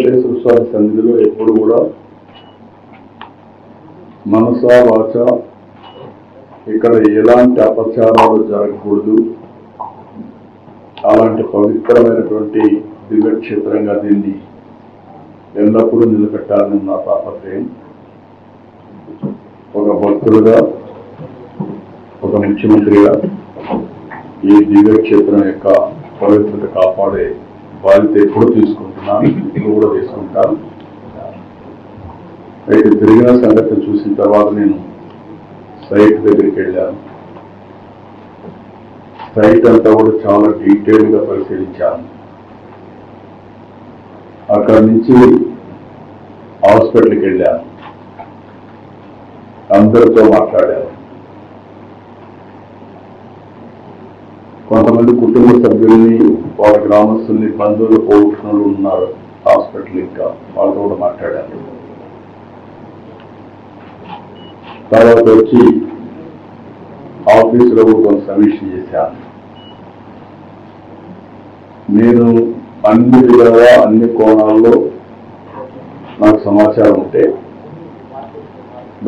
వెంకటేశ్వర స్వామి సన్నిధిలో ఎప్పుడు కూడా మనస వాచ ఇక్కడ ఎలాంటి అపచారాలు జరగకూడదు, అలాంటి పవిత్రమైనటువంటి దివ్యక్షేత్రంగా దీన్ని ఎల్లప్పుడూ నిలబెట్టాలని నా తాపత్రయం. ఒక భక్తులుగా, ఒక ముఖ్యమంత్రిగా ఈ దివ్యక్షేత్రం యొక్క పవిత్రత కాపాడే బాధ్యత ఎప్పుడు తీసుకుంటున్నాను, ఇప్పుడు కూడా తీసుకుంటాను. అయితే జరిగిన సంగతి చూసిన తర్వాత నేను సైట్ దగ్గరికి వెళ్ళాను. సైట్ అంతా కూడా చాలా డీటెయిల్గా పరిశీలించాను. అక్కడి నుంచి హాస్పిటల్కి వెళ్ళాను, అందరితో మాట్లాడాను. కొంతమంది కుటుంబ సభ్యుల్ని, వాళ్ళ గ్రామస్తుల్ని, బంధువులు పోగొట్టుకున్న ఉన్నారు హాస్పిటల్, ఇంకా వాళ్ళతో కూడా మాట్లాడాను. తర్వాత వచ్చి ఆఫీసులో కూడా కొంత సమీక్ష చేశాను. నేను అన్ని విధాలుగా అన్ని కోణాల్లో నాకు సమాచారం ఉంటే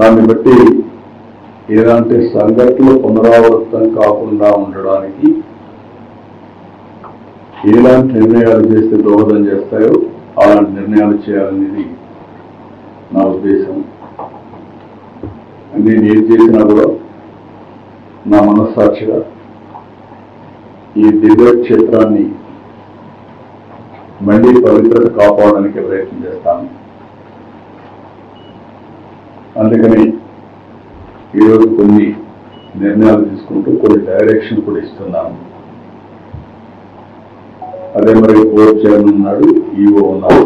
దాన్ని బట్టి ఎలాంటి సంఘటనలు పునరావృతం కాకుండా ఉండడానికి ఎలాంటి నిర్ణయాలు చేస్తే దోహదం చేస్తాయో అలాంటి నిర్ణయాలు చేయాలనేది నా ఉద్దేశం. నేను ఏం చేసినా కూడా నా మనస్సాక్షిగా ఈ దివ్యక్షేత్రాన్ని మళ్ళీ పవిత్రత కాపాడడానికి ప్రయత్నం చేస్తాను. అందుకని ఈరోజు కొన్ని నిర్ణయాలు తీసుకుంటూ కొన్ని డైరెక్షన్ కూడా ఇస్తున్నాను. అదే మరి బోర్డు చైర్మన్ ఉన్నాడు, ఈఓ ఉన్నారు,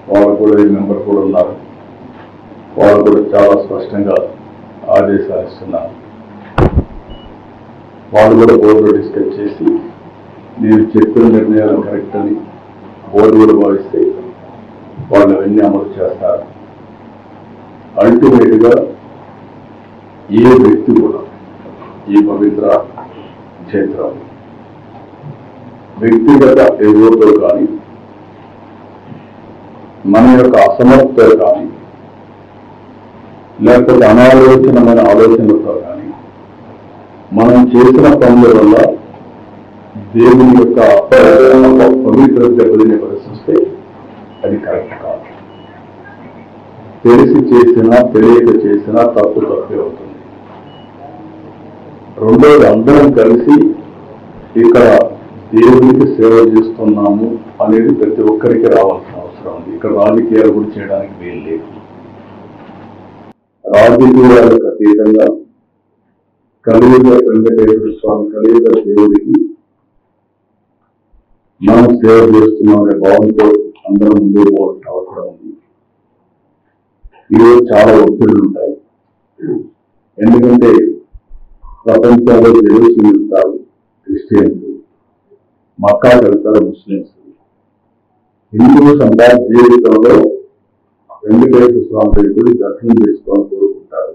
వాళ్ళు కూడా ఈ మెంబర్ కూడా ఉన్నారు. వాళ్ళు కూడా చాలా స్పష్టంగా ఆదేశాలు ఇస్తున్నారు. వాళ్ళు కూడా బోర్డులో డిస్కస్ చేసి నేను చెప్పిన నిర్ణయాలు కరెక్ట్ అని బోర్డు కూడా భావిస్తే వాళ్ళు అవన్నీ అమలు చేస్తారు. అల్టిమేట్గా ఏ వ్యక్తి కూడా ఈ పవిత్ర క్షేత్రం వ్యక్తిగత ఎదుగుతో కానీ, మన యొక్క అసమర్థత కానీ, లేకపోతే అనాలోచనమైన ఆలోచనలతో కానీ మనం చేసిన పనుల వల్ల దేవుని యొక్క పవిత్రత దెబ్బతినే పరిస్థితి వస్తే అది కరెక్ట్ కాదు. తెలిసి చేసినా తెలియక చేసినా తప్పు తప్పే అవుతుంది. రెండోది, అందరం కలిసి ఇక్కడ దేవునికి సేవ చేస్తున్నాము అనేది ప్రతి ఒక్కరికి రావాల్సిన అవసరం ఉంది. ఇక్కడ రాజకీయాలు కూడా చేయడానికి వీలు లేదు. రాజకీయాలకు అతీతంగా కలియుగ వెంకటేశ్వర స్వామి, కలియుగ దేవుడికి మనం సేవ చేస్తున్నాం అనే భావంతో అందరం ముందుకు పోవాల్సిన అవసరం ఉంది. ఈరోజు చాలా ఒత్తిళ్లు ఉంటాయి. ఎందుకంటే ప్రపంచంలో జెరూసలేం వెళ్తారు క్రిస్టియన్స్, మక్కాకి వెళ్తారు ముస్లిమ్స్. హిందువుస్ అంతా జీవితంలో వెంకటేశ్వర స్వామి గుడి దర్శనం చేసుకోవాలని కోరుకుంటారు.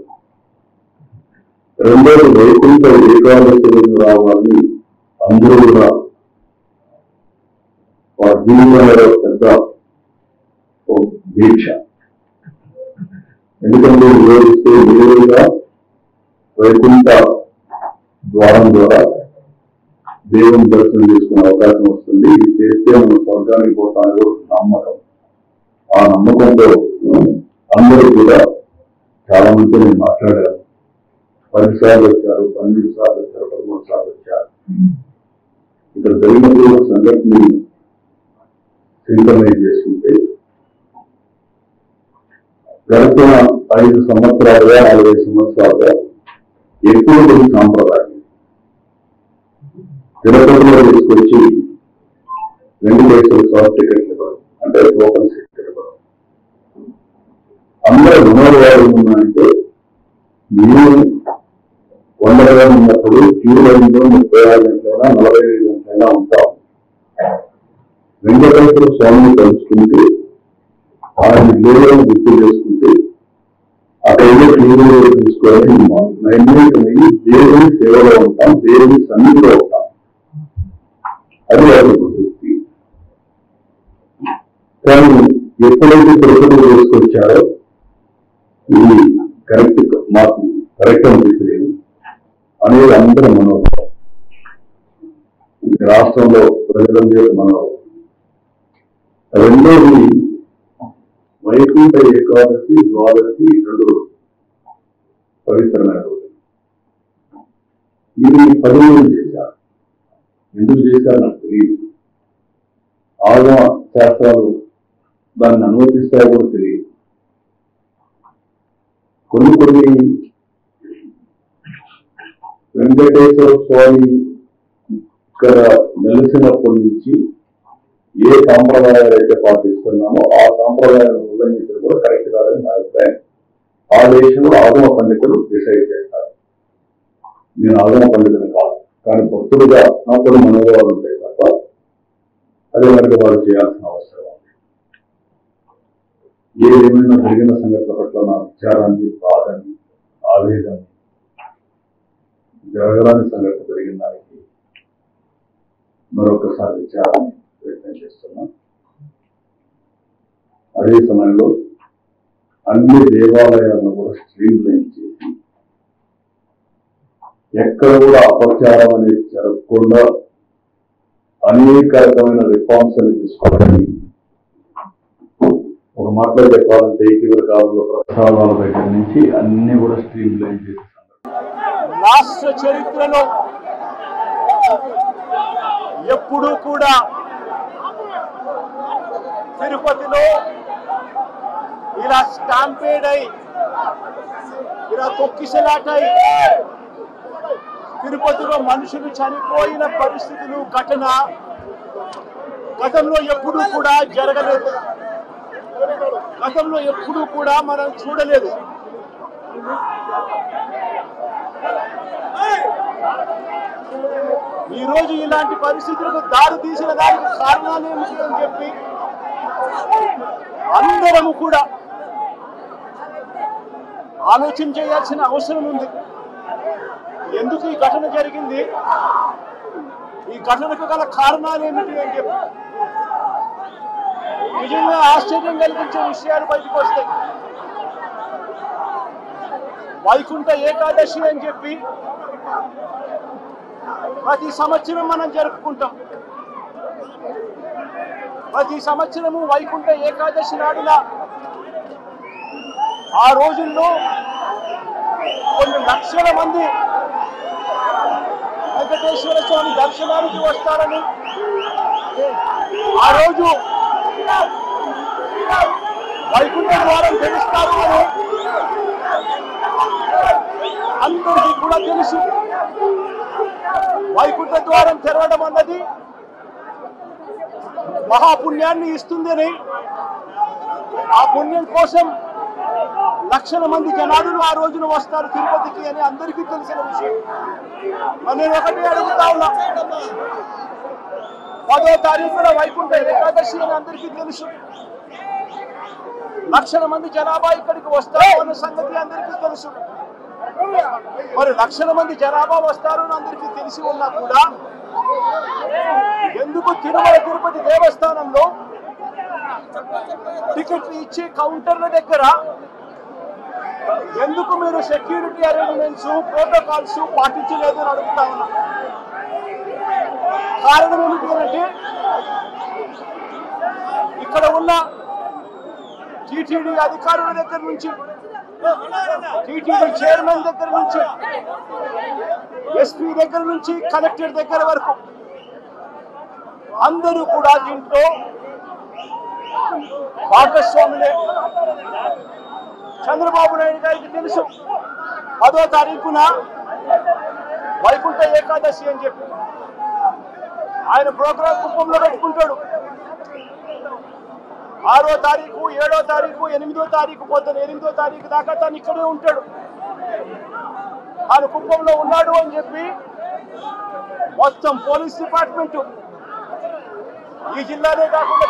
రెండోది, వైకుంఠ ఏకాదశి రావాలని అందరూ కూడా వారి జీవితంలో పెద్ద దీక్ష. ఎందుకంటే విరోధిస్తే నేరుగా వైకుంఠ ద్వారం ద్వారా దేవుని దర్శనం చేసుకునే అవకాశం వస్తుంది. ఇది చేస్తే మనం స్వర్గానికి పోతామని కూడా నమ్మకం. ఆ నమ్మకంతో అందరూ కూడా చాలా మంది నేను మాట్లాడారు. 10 సార్లు వచ్చారు, 12 సార్లు వచ్చారు, 13 సార్లు వచ్చారు. ఇక్కడ జరిగినప్పుడు సంఘటనని సింక్రనైజ్ చేసుకుంటే గడిచిన 5 సంవత్సరాలుగా 40 సంవత్సరాలుగా ఎక్కువ సాంప్రదాయం తిరుపతిలో తీసుకొచ్చి వెంకటేశ్వర స్వామి టికెట్ ఇవ్వడం, అంటే టోకన్ టికెట్ ఇవ్వడం. అందరూ వినోదవాడు ఉన్నాయంటే మేము 100 ఉన్నప్పుడు క్యూ లైన్లో 36 గంటలైనా 45 గంటలైనా ఉంటాం. వెంకటేశ్వర స్వామిని కలుసుకుంటే ఆయన దేవులను గుర్తు చేసుకుంటే అక్కడ క్లీన్లో తీసుకోవాలని నైమిషమై దేవుని సేవలో ఉంటాం, దేవుని సన్నిధిలో ఉంటాం. అది వృత్తి. కానీ ఎప్పుడైతే తిరుపతిలో తీసుకొచ్చారో ఇది మాకు కరెక్ట్ అనిపించలేదు అనేది అందరూ మనోభావం. రాష్ట్రంలో ప్రజలందరూ మనోభావం. రెండోది వైకుంఠ ఏకాదశి ద్వాదశి రెండు పవిత్రమైన రోజు. ఇది 10 రోజులు చేశారు. ఎందుకు చేశారు నాకు తెలియదు. ఆగమ శాస్త్రాలు దాన్ని అనుమతిస్తాయో కూడా తెలియదు. కొన్ని వెంకటేశ్వర స్వామి ఇక్కడ నెలసినప్పటి నుంచి ఏ సాంప్రదాయాలు అయితే పాటిస్తున్నామో ఆ సాంప్రదాయాలను ఉల్లంఘించడం కూడా కరెక్ట్ కాదని నా అభిప్రాయం. ఆ దేశంలో ఆగమ పండితులు డిసైడ్ చేస్తారు. నేను ఆగమ పండితులు కాదు, కానీ భక్తులుగా నాకు కూడా మనోభావాలు ఉంటాయి తప్ప అదే కనుక వారు చేయాల్సిన అవసరం ఉంది. ఏదేమైనా జరిగిన సంఘటనల పట్ల నా విచారాన్ని, బాధని, ఆవేదన, జరగరాని సంఘటన జరిగిన దానికి మరొకసారి విచారాన్ని వ్యక్తం చేస్తున్నా. అదే సమయంలో అన్ని దేవాలయాలను కూడా స్ట్రీమ్ లైన్ చేసి ఎక్కడ కూడా అపచారం అనేది జరగకుండా అనేక రకమైన రిఫార్మ్స్ అని తీసుకోవడానికి, ఒక మాటలో చెప్పాలంటే ఇటీవల కాలంలో ప్రసాదాల దగ్గర నుంచి అన్ని కూడా స్ట్రీమ్ లైన్ చేసి రాష్ట్ర చరిత్రలో ఎప్పుడూ కూడా తిరుపతిలో ఇలా స్టాంపేడ్ అయి ఇలా తొక్కిసలాటై తిరుపతిలో మనుషులు చనిపోయిన పరిస్థితులు ఘటన గతంలో ఎప్పుడూ కూడా జరగలేదు. గతంలో ఎప్పుడూ కూడా మనం చూడలేదు. ఈ రోజు ఇలాంటి పరిస్థితులకు దారి తీసిన దానికి కారణాలు ఏమిటి అని చెప్పి అందరము కూడా ఆలోచన చేయాల్సిన అవసరం ఉంది. ఎందుకు ఈ ఘటన జరిగింది, ఈ ఘటనకు గల కారణాలు ఏమిటి అని చెప్పి నిజంగా ఆశ్చర్యం కలిగించే విషయాలు బయటకు వస్తాయి. వైకుంఠ ఏకాదశి అని చెప్పి ప్రతి సంవత్సరం మనం జరుపుకుంటాం. ప్రతి సంవత్సరము వైకుంఠ ఏకాదశి నాడున ఆ రోజుల్లో కొన్ని లక్షల మంది వెంకటేశ్వర స్వామి దర్శనానికి వస్తారని, ఆ రోజు వైకుంఠ ద్వారం తెలుస్తారు అని అందరికీ కూడా తెలుసు. వైకుంఠ ద్వారం తెరవడం అన్నది మహాపుణ్యాన్ని ఇస్తుందని, ఆ పుణ్యం కోసం లక్షల మంది జనాలు ఆ రోజున వస్తారు తిరుపతికి అని అందరికీ తెలిసిన విషయం. నేను ఒకటి అడుగుతా ఉన్నా, 10వ తారీఖున వైకుంఠ ఏకాదశి అని అందరికీ తెలుసు. లక్షల మంది జనాభా ఇక్కడికి వస్తారు అన్న సంగతి అందరికీ తెలుసు. మరి లక్షల మంది జనాభా వస్తారు అని అందరికీ తెలిసి ఉన్నా కూడా ఎందుకు తిరుమల తిరుపతి దేవస్థానంలో టికెట్లు ఇచ్చే కౌంటర్ల దగ్గర ఎందుకు మీరు సెక్యూరిటీ అరేంజ్మెంట్స్, ప్రోటోకాల్స్ పాటించలేదు అని అడుగుతా ఉన్నా. కారణం ఏమిటి అంటే ఇక్కడ ఉన్న టీటీడీ అధికారుల దగ్గర నుంచి, టీటీడీ చైర్మన్ దగ్గర నుంచి, ఎస్పీ దగ్గర నుంచి కలెక్టర్ దగ్గర వరకు అందరూ కూడా దీంట్లో భాగస్వాములే. చంద్రబాబు నాయుడు గారికి తెలుసు 10వ తారీఖున వైకుంఠ ఏకాదశి అని చెప్పి ఆయన ప్రోగ్రాం కుప్పంలో పెట్టుకుంటాడు. 6వ తారీఖు, 7వ తారీఖు, 8వ తారీఖు పొద్దున 8వ తారీఖు దాకా తను ఇక్కడే ఉంటాడు. ఆయన కుప్పంలో ఉన్నాడు అని చెప్పి మొత్తం పోలీస్ డిపార్ట్మెంట్, ఈ జిల్లానే కాకుండా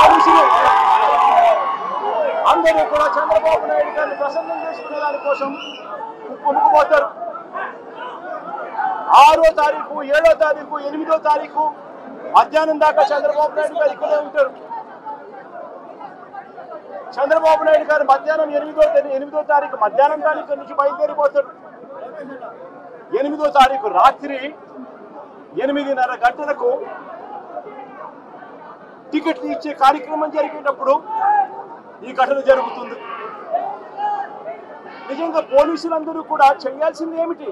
పోలీసులు అందరూ కూడా చంద్రబాబు నాయుడు గారిని ప్రసన్నం చేసుకునే దానికోసం కుప్పంకు పోతారు. 6వ తారీఖు, 7వ తారీఖు, 8వ తారీఖు మధ్యాహ్నం దాకా చంద్రబాబు నాయుడు గారు ఇక్కడే ఉంటారు. చంద్రబాబు నాయుడు గారు మధ్యాహ్నం 8వ తారీఖు మధ్యాహ్నం తారీఖు నుంచి బయలుదేరిపోతారు. 8వ తారీఖు రాత్రి 8:30 గంటలకు టికెట్లు ఇచ్చే కార్యక్రమం జరిగేటప్పుడు ఈ ఘటన జరుగుతుంది. నిజంగా పోలీసులందరూ కూడా చేయాల్సింది ఏమిటి?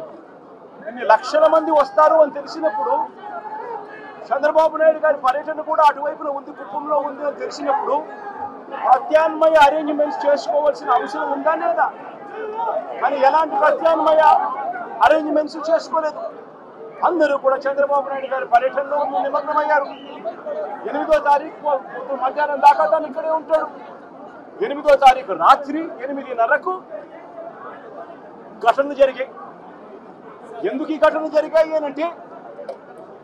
ఇన్ని లక్షల మంది వస్తారు అని తెలిసినప్పుడు, చంద్రబాబు నాయుడు గారి పర్యటన కూడా అటువైపున ఉంది, కుప్పంలో ఉంది అని తెలిసినప్పుడు ప్రత్యామ్నాయ అరేంజ్మెంట్స్ చేసుకోవాల్సిన అవసరం ఉందా లేదా? కానీ ఎలాంటి ప్రత్యామ్నాయ అరేంజ్మెంట్స్ చేసుకోలేదు. అందరూ కూడా చంద్రబాబు నాయుడు గారి పర్యటనలో నిమగ్నమయ్యారు. 8వ తారీఖు మధ్యాహ్నం దాకా తను ఇక్కడే ఉంటాడు. 8వ తారీఖు రాత్రి 8:30కు ఘటనలు జరిగాయి. ఎందుకు ఈ ఘటనలు జరిగాయి అంటే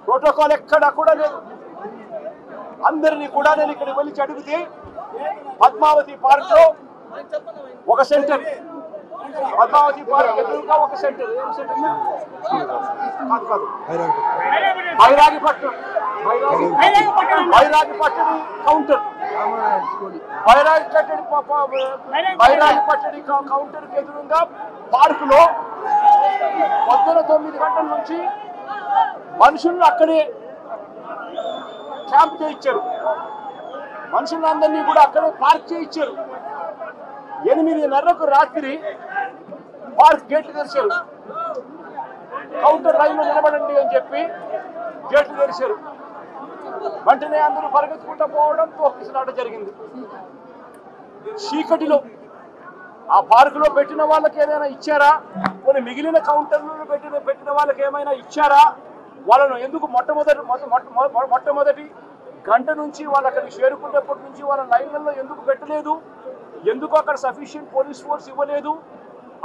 ప్రోటోకాల్ ఎక్కడా కూడా లేదు. అందరినీ కూడా నేను ఇక్కడికి వెళ్ళి అడిగితే పద్మావతి పార్క్ లో ఒక సెంటర్, పద్మావతి పార్క్ ఎదురుగా ఒక సెంటర్, ఏం సెంటర్ కాదు బైరాగిపట్టడి కౌంటర్, బైరాగిపట్టడి కౌంటర్ ఎదురుగా పార్క్ లో పొద్దున 9 గంటల నుంచి మనుషులను అక్కడే క్యాంప్ చేయించారు. మనుషులందరినీ కూడా అక్కడే పార్క్ చేయించారు. 8:30కు రాత్రి పార్క్ గేట్లు తెరిచారు. కౌంటర్ లైన్లో నిలబడండి అని చెప్పి గేట్లు తెరిచారు. వెంటనే అందరూ పరిగెత్తుకుంటూ పోవడం, తోపిసలాట జరిగింది. చీకటిలో ఆ పార్కులో పెట్టిన వాళ్ళకి ఏదైనా ఇచ్చారా? కొన్ని మిగిలిన కౌంటర్లలో పెట్టిన వాళ్ళకి ఏమైనా ఇచ్చారా? వాళ్ళను ఎందుకు మొట్టమొదటి గంట నుంచి వాళ్ళు అక్కడికి చేరుకునేప్పటి నుంచి వాళ్ళ లైన్లలో ఎందుకు పెట్టలేదు? ఎందుకు అక్కడ సఫిషియెంట్ పోలీస్ ఫోర్స్ ఇవ్వలేదు?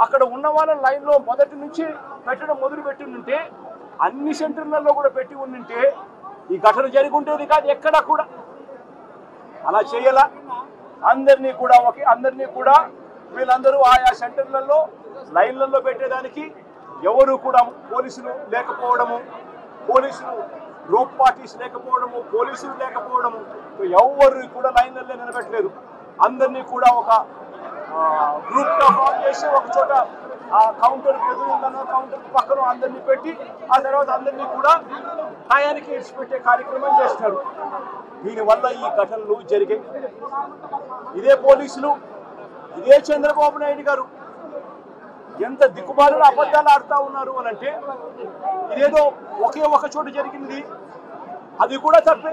అక్కడ ఉన్న వాళ్ళ లైన్లో మొదటి నుంచి పెట్టడం మొదలు పెట్టి ఉంటే, అన్ని సెంటర్లలో కూడా పెట్టి ఉంటే ఈ ఘటన జరిగి ఉండేది కాదు. ఎక్కడా కూడా అలా చేయాల. అందరినీ కూడా వీళ్ళందరూ ఆయా సెంటర్లలో లైన్లలో పెట్టేదానికి ఎవరు కూడా పోలీసులు లేకపోవడము, పోలీసులు గ్రూప్ పార్టీస్ లేకపోవడము, పోలీసులు లేకపోవడము, ఎవరు కూడా లైన్లలో నిలబెట్టలేదు. అందరినీ కూడా ఒక గ్రూప్గా ఫామ్ చేసి ఒక చోట ఆ కౌంటర్ ఎదురుందనో కౌంటర్ పక్కన అందరినీ పెట్టి ఆ తర్వాత అందరినీ కూడా టయానికి ఇడిచిపెట్టే కార్యక్రమం చేస్తారు. దీనివల్ల ఈ ఘటనలు జరిగాయి. ఇదే పోలీసులు, ఇదే చంద్రబాబు నాయుడు గారు ఎంత దిక్కుమాలిన అబద్ధాలు ఆడుతూ ఉన్నారు అని అంటే, ఇదేదో ఒకే ఒక చోట జరిగింది, అది కూడా తప్పే.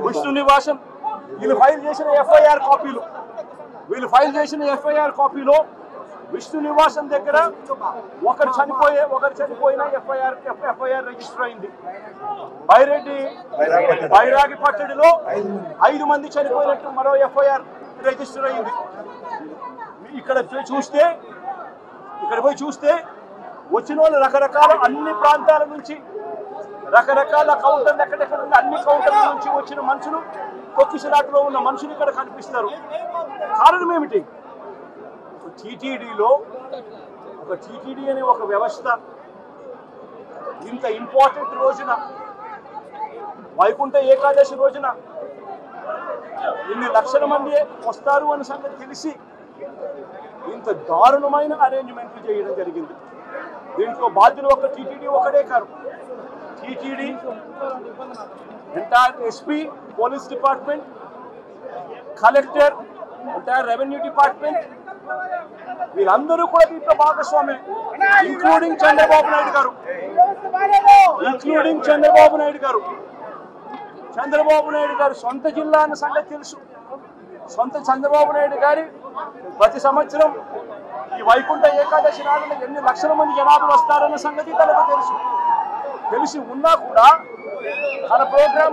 విష్ణు నివాసం వీళ్ళు ఫైల్ చేసిన కాపీలో విష్ణు నివాసం దగ్గర ఒకరు చనిపోయిన ఎఫ్ఐఆర్ రిజిస్టర్ అయింది. బైరాగిపట్టడిలో 5 మంది చనిపోయినట్టు మరో ఎఫ్ఐఆర్ రిజిస్టర్ అయింది. ఇక్కడ పోయి చూస్తే వచ్చిన వాళ్ళు రకరకాల అన్ని ప్రాంతాల నుంచి, రకరకాల కౌంటర్లు ఎక్కడెక్కడ ఉన్న అన్ని కౌంటర్ల నుంచి వచ్చిన మనుషులు, తొక్కిసలాటలో ఉన్న మనుషులు ఇక్కడ కనిపిస్తారు. కారణం ఏమిటి? టీటీడీ అనే ఒక వ్యవస్థ ఇంత ఇంపార్టెంట్ రోజున, వైకుంఠ ఏకాదశి రోజున ఇన్ని లక్షల మంది వస్తారు అనే సంగతి తెలిసి ఇంత దారుణమైన అరేంజ్మెంట్లు చేయడం జరిగింది. దీంట్లో బాధ్యులు ఒక టీటీడీ ఒకడే కాదు. TTD, entire SP, police department, collector, entire revenue department, వీళ్ళందరూ కూడా దీంట్లో భాగస్వామే, ఇంక్లూడింగ్ చంద్రబాబు నాయుడు గారు. సొంత జిల్లా అన్న సంగతి తెలుసు. చంద్రబాబు నాయుడు గారి ప్రతి సంవత్సరం ఈ వైకుంఠ ఏకాదశి నాడున ఎన్ని లక్షల మంది జనాభా వస్తారన్న సంగతి తనకు తెలిసి ఉన్నా కూడా తన ప్రోగ్రాం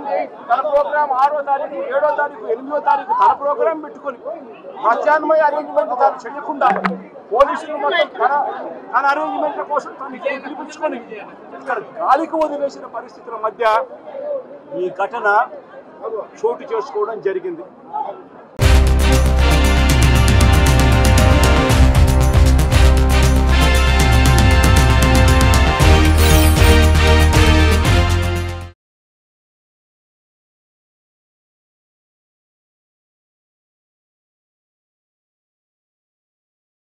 6వ తారీఖు, 7వ తారీఖు, 8వ తారీఖు తన ప్రోగ్రాం పెట్టుకొని ప్రత్యామ్నాయ అరేంజ్మెంట్ తాను చేయకుండా పోలీసులు మొత్తం తన అరేంజ్మెంట్ల కోసం తను పిలిపించుకొని ఇక్కడ గాలికి వదిలేసిన పరిస్థితుల మధ్య ఈ ఘటన చోటు చేసుకోవడం జరిగింది.